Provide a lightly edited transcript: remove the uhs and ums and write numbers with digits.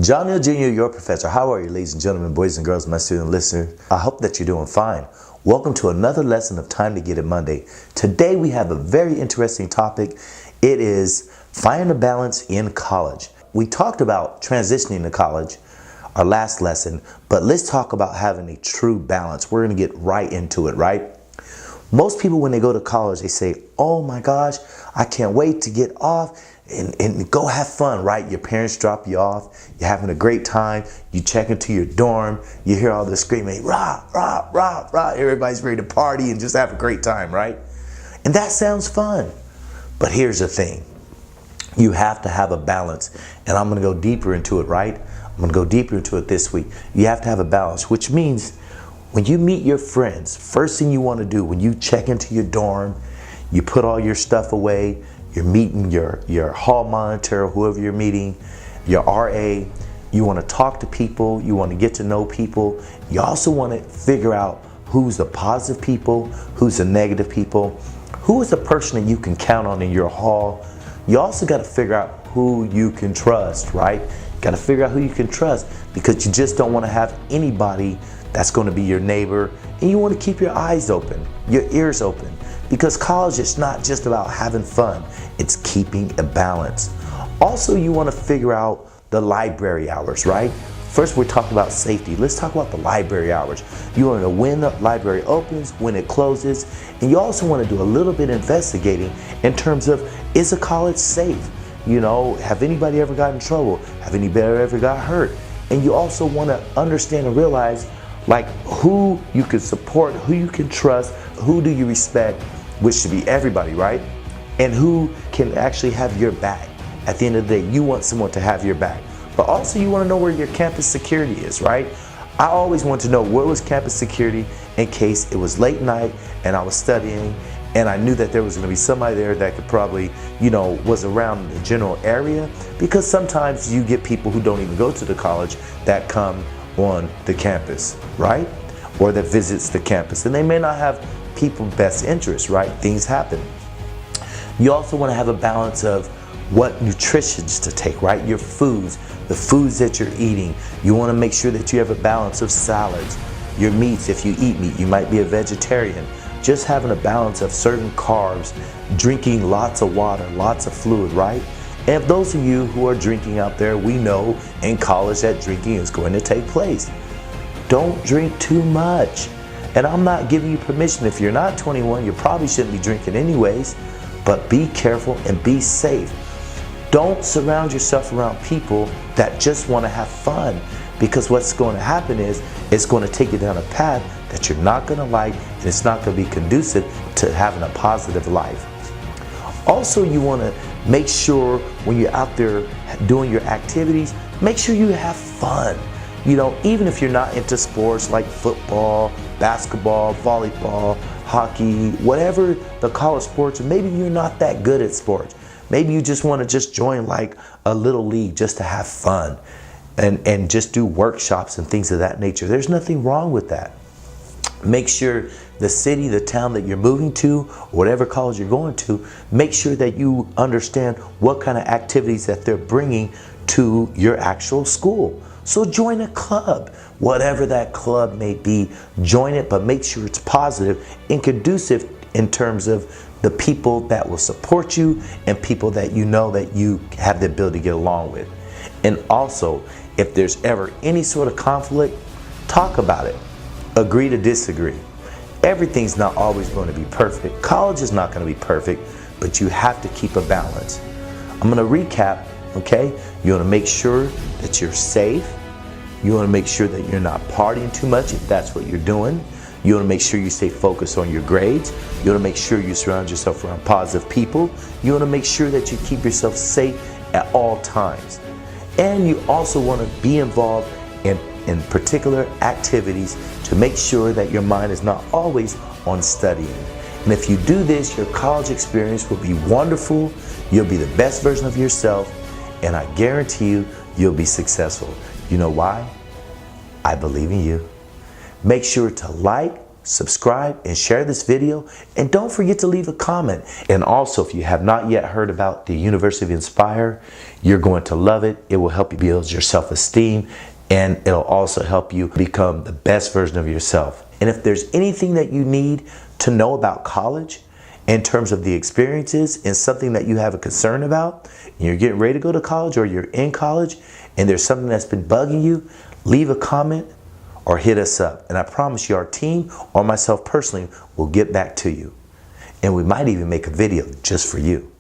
John Hill Jr., your professor. How are you, ladies and gentlemen, boys and girls, my student listeners? I hope that you're doing fine. Welcome to another lesson of Time to Get It Monday. Today we have a very interesting topic. It is finding a balance in college. We talked about transitioning to college, our last lesson, but let's talk about having a true balance. We're going to get right into it, right? Most people, when they go to college, they say, oh my gosh, I can't wait to get off and go have fun, right? Your parents drop you off, you're having a great time, you check into your dorm, you hear all this screaming, rah, rah, rah, rah, everybody's ready to party and just have a great time, right? And that sounds fun. But here's the thing. You have to have a balance. And I'm going to go deeper into it, right? I'm going to go deeper into it this week. You have to have a balance, which means when you meet your friends, first thing you want to do when you check into your dorm, you put all your stuff away, you're meeting your hall monitor, whoever you're meeting, your RA, you want to talk to people, you want to get to know people. You also want to figure out who's the positive people, who's the negative people, who is the person that you can count on in your hall. You also got to figure out who you can trust, right? Got to figure out who you can trust, because you just don't want to have anybody that's going to be your neighbor. And you want to keep your eyes open, your ears open, because college is not just about having fun, it's keeping a balance. Also, you want to figure out the library hours, right? First, we're talking about safety. Let's talk about the library hours. You want to know when the library opens, when it closes, and you also want to do a little bit of investigating in terms of, is a college safe? You know, have anybody ever got in trouble? Have anybody ever got hurt? And you also want to understand and realize, like, who you can support, who you can trust, who do you respect, which should be everybody, right? And who can actually have your back. At the end of the day, you want someone to have your back. But also you want to know where your campus security is, right? I always want to know where was campus security in case it was late night and I was studying and I knew that there was going to be somebody there that could probably, was around the general area, because sometimes you get people who don't even go to the college that come on the campus, right? Or that visits the campus, and they may not have people's best interests, right? Things happen. You also want to have a balance of what nutritions to take, right? Your foods, the foods that you're eating. You want to make sure that you have a balance of salads, your meats. If you eat meat, you might be a vegetarian. Just having a balance of certain carbs, drinking lots of water, lots of fluid, right? And those of you who are drinking out there, we know in college that drinking is going to take place. Don't drink too much. And I'm not giving you permission. If you're not 21, you probably shouldn't be drinking anyways, but be careful and be safe. Don't surround yourself around people that just want to have fun, because what's going to happen is it's going to take you down a path that you're not going to like, and it's not going to be conducive to having a positive life. Also, you want to make sure when you're out there doing your activities, make sure you have fun. Even if you're not into sports like football, basketball, volleyball, hockey, whatever the college sports, or maybe you're not that good at sports. Maybe you just want to just join like a little league just to have fun and just do workshops and things of that nature. There's nothing wrong with that. Make sure the city, the town that you're moving to, whatever college you're going to, make sure that you understand what kind of activities that they're bringing to your actual school. So join a club, whatever that club may be, join it, but make sure it's positive and conducive in terms of the people that will support you and people that you know that you have the ability to get along with. And also, if there's ever any sort of conflict, talk about it. Agree to disagree. Everything's not always going to be perfect. College is not going to be perfect, but you have to keep a balance. I'm going to recap, okay? You want to make sure that you're safe. You want to make sure that you're not partying too much if that's what you're doing. You want to make sure you stay focused on your grades. You want to make sure you surround yourself around positive people. You want to make sure that you keep yourself safe at all times. And you also want to be involved in particular activities to make sure that your mind is not always on studying. And if you do this, your college experience will be wonderful. You'll be the best version of yourself, and I guarantee you, you'll be successful. You know why? I believe in you. Make sure to like, subscribe, and share this video. And don't forget to leave a comment. And also, if you have not yet heard about the University of Inspire, you're going to love it. It will help you build your self-esteem, and it'll also help you become the best version of yourself. And if there's anything that you need to know about college in terms of the experiences and something that you have a concern about, and you're getting ready to go to college or you're in college and there's something that's been bugging you, leave a comment or hit us up. And I promise you, our team or myself personally will get back to you. And we might even make a video just for you.